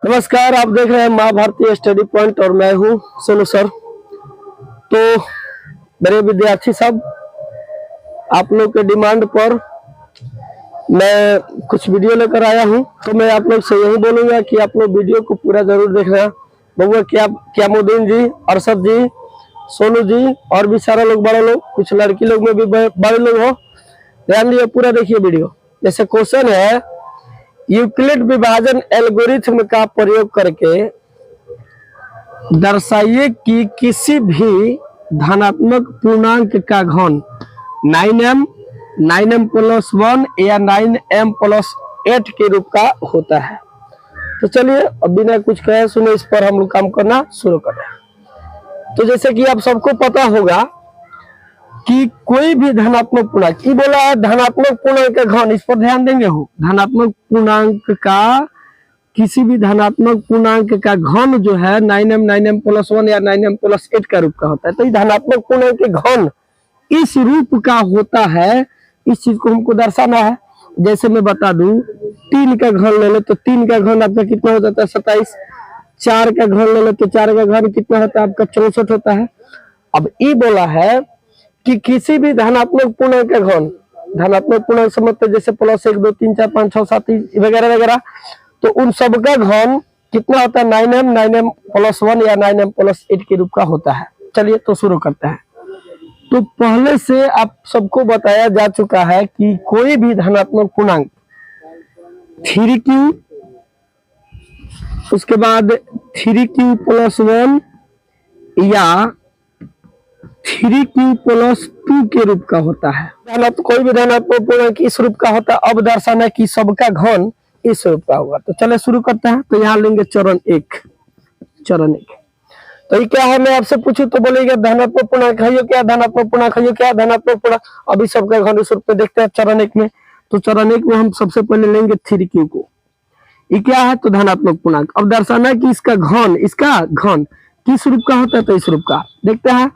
नमस्कार, आप देख रहे हैं माँ भारती स्टडी पॉइंट और मैं हूँ सोनू सर। तो मेरे विद्यार्थी सब, आप लोग के डिमांड पर मैं कुछ वीडियो लेकर आया हूँ। तो मैं आप लोग से यही बोलूंगा कि आप लोग वीडियो को पूरा जरूर देखना। बबुआ क्यामुद्दीन जी, अरशद जी, सोनू जी और भी सारा लोग, बड़े लोग, कुछ लड़की लोग में भी बड़े लोग हो, ध्यान दिए, पूरा देखिए वीडियो। जैसे क्वेश्चन है, यूक्लिड विभाजन एल्गोरिथ्म का प्रयोग करके दर्शाइए कि किसी भी धनात्मक पूर्णांक का घन 9m प्लस 1 या 9m प्लस 8 के रूप का होता है। तो चलिए अब बिना कुछ कहे सुने इस पर हम लोग काम करना शुरू करें। तो जैसे कि आप सबको पता होगा कि कोई भी धनात्मक पूर्णांक, ये बोला है धनात्मक पूर्णांक का घन, इस पर ध्यान देंगे हो। धनात्मक पूर्णांक का, किसी भी धनात्मक पूर्णांक का घन जो है 9m प्लस 1 या 9m प्लस 8 का रूप का होता है। तो ये धनात्मक पूर्णांक के घन इस रूप का होता है। इस चीज को हमको दर्शाना है। जैसे मैं बता दूं, 3 का घन ले लो तो 3 का घन आपका कितना हो जाता है? 27। 4 का घन ले लो तो 4 का घन कितना होता है आपका? 64 होता है। अब ये बोला है कि किसी भी धनात्मक पूर्णांक का घन, धनात्मक पूर्णांक समझते जैसे प्लस 1 2 3 4 5 6 7 वगैरह वगैरह, तो उन सब का घन कितना होता है? 9m प्लस 1 या 9m प्लस 8 के रूप का होता है। चलिए तो शुरू करते हैं। तो पहले से आप सबको बताया जा चुका है कि कोई भी धनात्मक पूर्णांक 3q, उसके बाद 3q प्लस 1 या 3q प्लस 2 के रूप का होता है। कोई भी धनात्मक पूर्णांक इस रूप का होता है। अब दर्शाना कि सबका घन इस रूप का होगा। तो चले शुरू करते हैं। तो यहाँ लेंगे चरण 1। तो ये क्या है, मैं आपसे पूछूं तो बोलेगा धनात्मक पूर्णांक है ये क्या, धनात्मक पूर्णांक है ये क्या, धनात्मक पूर्णांक। अभी सबका घन इस रूप में देखते हैं चरण 1 में। तो चरण 1 में हम सबसे पहले लेंगे 3q को। ये क्या है? तो धनात्मक पूर्णांक। अब दर्शाना कि इसका घन किस रूप का होता है? तो इस रूप का। देखते हैं।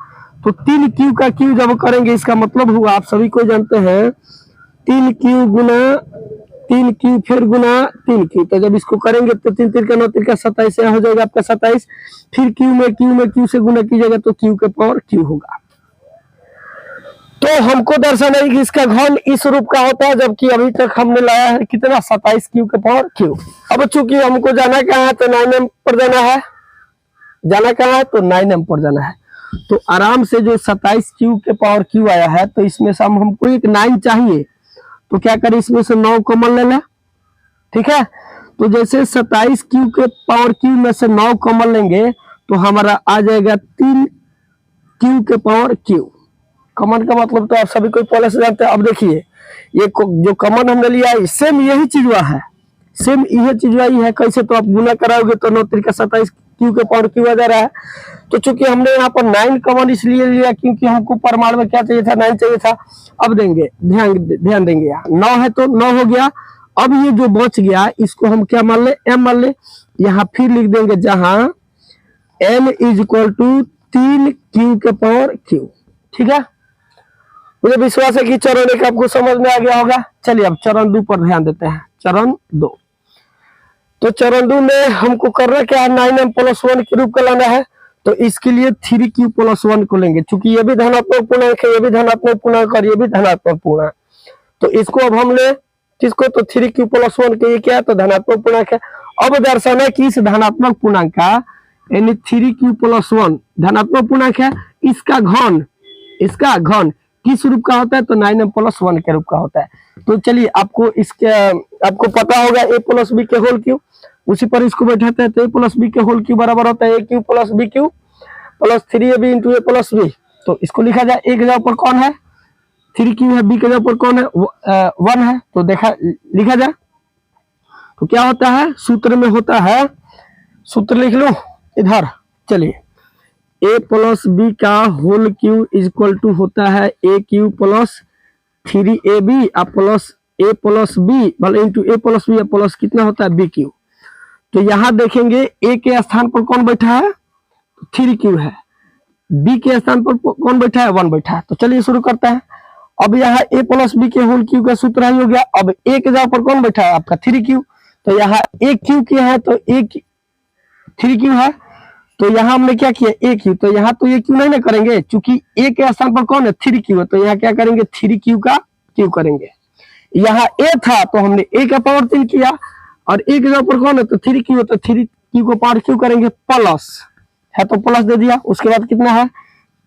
तो 3q का q जब करेंगे, इसका मतलब हुआ, आप सभी को जानते हैं, 3q गुना 3q फिर गुना 3q। तो जब इसको करेंगे तो 3 3 का 9 3 का 27 हो जाएगा आपका 27। फिर q से गुना कीजिएगा तो q के पावर q होगा। तो हमको दर्शाना है कि इसका घन इस रूप का होता है, जबकि अभी तक हमने लाया है कितना? 27 q के पावर q। अब चूंकि हमको जाना कहाँ है? तो 9m पर जाना है। जाना कहाँ है? तो 9m पर जाना है। तो आराम से जो 27 q के पावर q आया है, तो इसमें से हमको एक 9 चाहिए। तो क्या करें, इसमें से 9 कॉमन ले लें। ठीक है। तो जैसे 27 q के पावर q में से 9 कॉमन लेंगे तो हमारा आ जाएगा 3q के पावर q। कॉमन का मतलब तो आप सभी को पहले से जानते हैं। अब देखिए, ये जो कॉमन हमने लिया है सेम यही चीज हुआ है, सेम यही चीज आई है। कैसे? तो आप गुना कराओगे तो 9 3 का 27 q के पावर q आ जा रहा है। तो चूंकि हमने यहाँ पर 9 कॉमन इसलिए लिया क्योंकि हमको परमाणु में क्या चाहिए था? 9 चाहिए था। अब देंगे, ध्यान देंगे, यहाँ 9 है तो 9 हो गया। अब ये जो बच गया इसको हम क्या मान ले? m मान ले। यहाँ फिर लिख देंगे जहां m is equal to 3q के पावर q। ठीक है। मुझे विश्वास है कि चरण 1 आपको समझ में आ गया होगा। चलिए अब चरण 2 पर ध्यान देते हैं। चरण 2। तो चरण 2 में हमको करना क्या है? 9m प्लस 1 के रूप का लाना है। तो इसके लिए 3q प्लस 1 को लेंगे, चूंकि ये भी धनात्मक पूर्णांक है, ये भी धनात्मक पूर्णांक और ये भी धनात्मक पूर्णांक। तो इसको अब हम ले किसको? तो 3q प्लस 1 के, ये क्या है? तो धनात्मक पूर्णांक है। अब दर्शाना कि इस धनात्मक पूर्णांक का, यानी 3q प्लस 1 धनात्मक पूर्णांक है, इसका घन किस रूप का होता है? तो 9m प्लस 1 के रूप का होता है। तो चलिए आपको पता होगा a प्लस बी के होल क्यू, उसी पर इसको बैठाते हैं। तो a प्लस बी के होल क्यू बराबर होता है a cube plus b Q plus 3ab into a plus b। तो इसको लिखा जाए, a के जगह पर कौन है? 3q है, b के जगह पर कौन है? 1 है। तो लिखा जाए तो क्या होता है? सूत्र में होता है, सूत्र लिख लो इधर। चलिए, a प्लस बी का whole cube is equal to होता है a cube plus 3ab plus a plus B भले into a plus B plus कितना होता है? b cube. तो यहाँ देखेंगे a के स्थान पर कौन बैठा है? 3q है। b के स्थान पर कौन बैठा है? 1 बैठा है। तो चलिए शुरू करते हैं। अब यहाँ a प्लस बी के होल क्यू का सूत्र ही हो गया। अब a के जगह पर कौन बैठा है? आपका 3q। तो यहाँ a क्यू क्या है? तो थ्री क्यू है, तो यहाँ हमने क्या किया ए क्यू, तो यहाँ तो ये क्यू नहीं ना करेंगे, चूंकि ए के स्थान पर कौन है थ्री क्यू है, तो यहाँ क्या करेंगे थ्री क्यू का क्यू करेंगे। यहाँ ए था तो हमने ए का पावर 3 किया, और ए के जगह पर कौन है तो थ्री क्यू है, तो थ्री क्यू को पावर क्यू करेंगे, प्लस है तो प्लस दे दिया। उसके बाद कितना है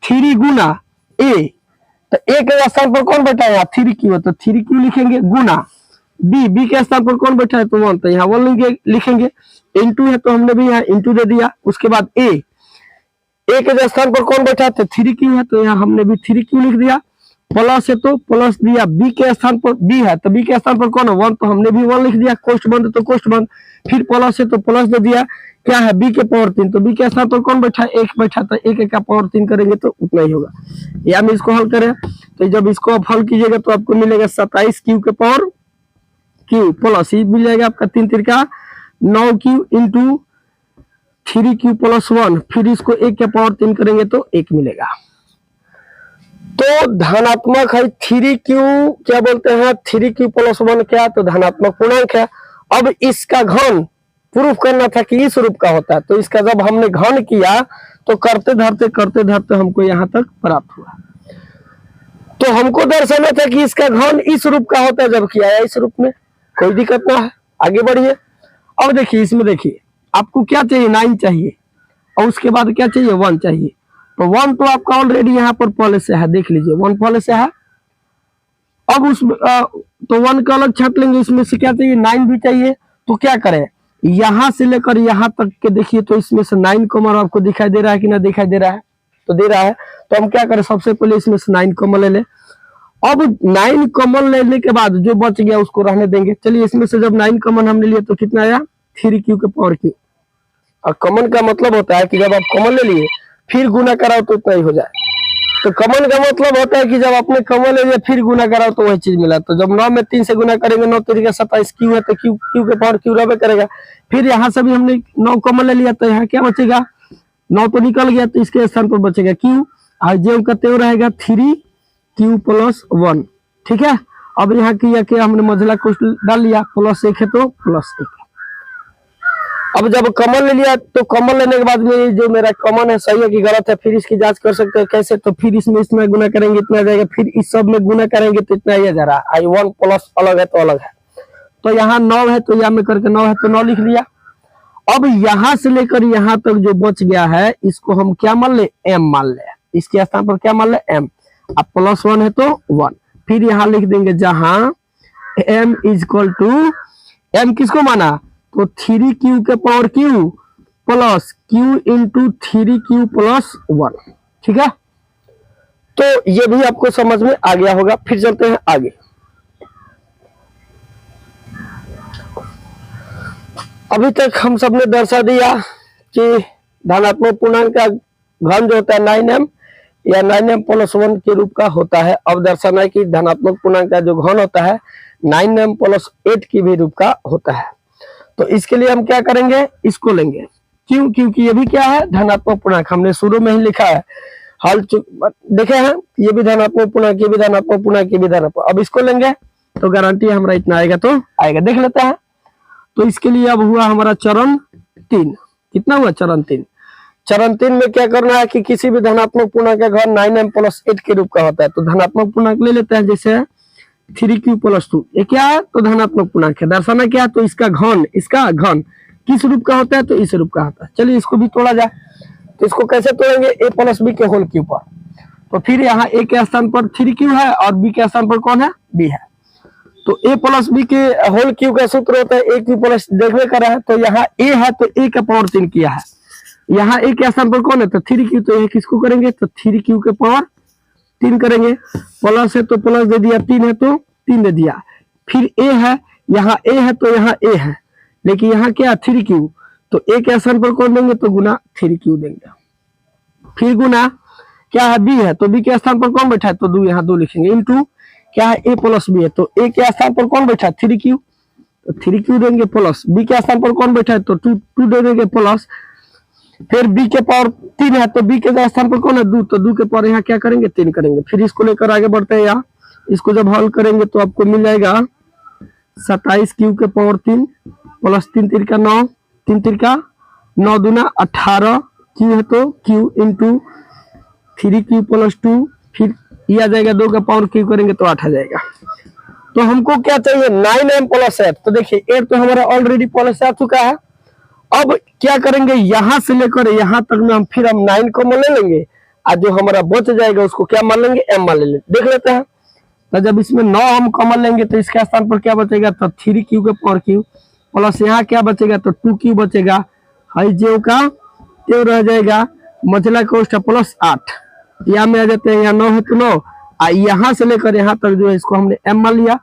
थ्री गुना ए, तो ए के स्थान पर कौन बैठा है थ्री क्यू है, तो थ्री क्यू लिखेंगे, गुना बी, बी के स्थान पर कौन बैठा है तो वन, तो यहाँ वन लिखेंगे, इंटू है तो हमने भी यहाँ इंटू दे दिया। उसके बाद ए के स्थान पर कौन बैठा है तो थ्री क्यू है, तो यहाँ हमने भी थ्री क्यू लिख दिया, प्लस है तो प्लस दिया, बी के स्थान पर बी है तो बी के स्थान पर कौन है वन, तो हमने भी वन लिख दिया, कोष्ठ बंद तो कोष्ठ बंद, फिर प्लस है तो प्लस दे दिया, क्या है बी के पावर 3, तो बी के स्थान पर कौन बैठा है एक बैठा, तो एक का पावर 3 करेंगे तो उतना ही होगा। या हम इसको हल करें तो जब इसको आप हल कीजिएगा तो आपको मिलेगा 27 क्यू के पावर क्यू प्लस ही मिल जाएगा आपका 3 तिरका 9 Q into three Q plus one, फिर इसको एक के पावर 3 करेंगे तो एक मिलेगा। तो धनात्मक है थ्री क्यू, क्या बोलते हैं थ्री क्यू प्लस वन, क्या तो धनात्मक पूर्णांक है। अब इसका घन प्रूफ करना था कि इस रूप का होता है, तो इसका जब हमने घन किया तो करते धरते हमको यहाँ तक प्राप्त हुआ। तो हमको दर्शाना था कि इसका घन इस रूप का होता है, जब किया इस रूप में, कोई दिक्कत ना है, आगे बढ़िए। अब देखिए इसमें देखिए आपको क्या चाहिए 9 चाहिए, और उसके बाद क्या चाहिए 1 चाहिए, तो 1 तो आपका ऑलरेडी यहाँ पर पहले से है, देख लीजिए 1 पहले से है। अब उस तो 1 का अलग छाट लेंगे, इसमें से क्या चाहिए 9 भी चाहिए, तो क्या करें यहाँ से लेकर यहाँ तक के देखिए, तो इसमें से 9 कॉमन आपको दिखाई दे रहा है कि ना दिखाई दे रहा है, तो दे रहा है, तो हम क्या करें सबसे पहले इसमें से 9 कॉमन ले लें। अब 9 कॉमन लेने के बाद जो बच गया उसको रहने देंगे। चलिए इसमें से जब 9 कॉमन हमने लिया तो कितना आया थ्री क्यू के पावर क्यू, और कॉमन का मतलब होता है कि जब आप कॉमन ले लिए फिर गुना कराओ तो उतना ही हो जाए। तो कॉमन का मतलब होता है कि जब आपने कॉमन ले लिया फिर गुना कराओ तो वही चीज मिला। तो जब 9 में 3 से गुना करेंगे 9 तरीका 27 क्यू है, तो क्यू के पावर क्यू रबे करेगा। फिर यहाँ से भी हमने 9 कॉमन ले लिया, तो यहाँ क्या बचेगा 9 तो निकल गया, तो इसके स्थान पर बचेगा क्यू, और जो का त्यो रहेगा थ्री क्यू प्लस वन, ठीक है। अब यहाँ किया क्या हमने मझला कुछ डाल लिया, प्लस 1 है तो प्लस 1। अब जब कॉमन ले लिया तो कॉमन लेने के बाद में जो मेरा कॉमन है सही है कि गलत है, फिर इसकी जांच कर सकते हैं कैसे, तो फिर इसमें इतना गुना करेंगे इतना जाएगा, फिर इस सब में गुना करेंगे तो इतना ही जा रहा है, आई 1 प्लस अलग है तो अलग है, तो यहाँ 9 है तो यहाँ में करके 9 है तो 9 लिख लिया। अब यहाँ से लेकर यहाँ तक जो बच गया है इसको हम क्या मान ले m मान ले, इसके स्थान पर क्या मान ले m, अब प्लस 1 है तो 1, फिर यहाँ लिख देंगे जहां m is equal to m किसको माना तो थ्री क्यू के power Q plus Q into three Q प्लस 1, ठीक है। तो ये भी आपको समझ में आ गया होगा। फिर चलते हैं आगे। अभी तक हम सबने दर्शा दिया कि धनात्मक पूर्णांक का घन जो होता है 9m या 9m प्लस 1 के रूप का होता है। अब दर्शाना है कि धनात्मक पूर्णांक का जो घन होता है 9m प्लस 8 की भी रूप का होता है। तो इसके लिए हम क्या करेंगे, इसको लेंगे, क्यों, क्योंकि ये भी क्या है धनात्मक पूर्णांक, हमने शुरू में ही लिखा है, हल देखे हैं, ये भी धनात्मक पूर्णांक, ये भी धनात्मक पूर्णांक, ये भी धनात्मक। अब इसको लेंगे तो गारंटी हमारा इतना आएगा तो आएगा, देख लेते हैं। तो इसके लिए अब हुआ हमारा चरण 3, कितना हुआ चरण 3। चरण 3 में क्या करना है कि किसी भी धनात्मक पूर्णांक का घन 9m प्लस 8 के रूप का होता है। तो धनात्मक पूर्णांक ले लेते हैं, जैसे 3q प्लस 2, ये क्या है तो धनात्मक पूर्णांक है। दर्शाना क्या है तो इसका घन किस रूप का होता है तो इस रूप का होता है। चलिए इसको भी तोड़ा जाए, तो इसको कैसे तोड़ेंगे, a प्लस बी के होल क्यू पर। तो फिर यहाँ a के स्थान पर 3q है और b के स्थान पर कौन है b है, तो a प्लस बी के होल क्यू का सूत्र होता है a क्यू प्लस, देखने का है तो यहाँ a है तो a का पावर 3 किया है, यहाँ a के स्थान पर कौन है तो 3q, तो ये किसको करेंगे तो 3q के पावर 3 करेंगे, प्लस है तो प्लस दे दिया, 3 है तो 3 दे दिया, फिर a है, यहाँ a है तो यहाँ a है, लेकिन यहाँ क्या 3q, तो a के स्थान पर कौन देंगे तो गुना 3q देंगे, फिर गुना क्या है b है तो b के स्थान पर कौन बैठा है तो 2, यहाँ 2 लिखेंगे, इंटू क्या है a प्लस b है तो a के स्थान पर कौन बैठा है 3q, तो 3q देंगे, प्लस b के स्थान पर कौन बैठा है तो 2 दे देंगे, प्लस फिर b के पावर 3 है तो b के स्थान पर कौन है 2, तो 2 के पावर यहाँ क्या करेंगे 3 करेंगे। फिर इसको लेकर आगे बढ़ते हैं, यहाँ इसको जब हल करेंगे तो आपको मिल जाएगा 27q के पावर 3 प्लस 3 तिरका 9, 3 तिरका 9 दूना 18 क्यू है तो क्यू इंटू 3q प्लस 2, फिर ये आ जाएगा 2 का पावर क्यू करेंगे तो 8 आ जाएगा। तो हमको क्या चाहिए 9m प्लस 8। तो देखिए 8 तो हमारा ऑलरेडी प्लस आ चुका है। अब क्या करेंगे यहां से लेकर यहां तक में हम 9 को मान ले लेंगे और जो हमारा बच जाएगा उसको क्या मान लेंगे m मान ले लेंगे। देख लेते हैं। तो जब इसमें 9 हम कॉमन लेंगे तो इसके स्थान पर क्या बचेगा तो 3q के पावर क्यू प्लस यहाँ क्या बचेगा तो 2q बचेगा, हाई जेव का तेव रह जाएगा, मचला कोष्ठ प्लस 8, यहाँ में आ जाते हैं, यहाँ 9 है तो 9, यहाँ से लेकर यहाँ तक जो है इसको हमने m मान लिया,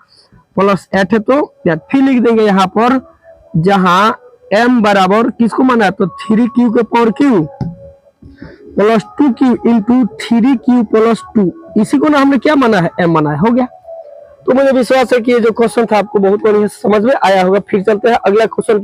प्लस 8 है तो फिर लिख देंगे यहाँ पर जहाँ m बराबर किसको माना है तो 3q के power Q plus 2q into 3q plus 2, इसी को ना हमने क्या माना है m माना है। हो गया। तो मुझे विश्वास है कि ये जो क्वेश्चन था आपको बहुत बढ़िया समझ में आया होगा। फिर चलते हैं अगला क्वेश्चन।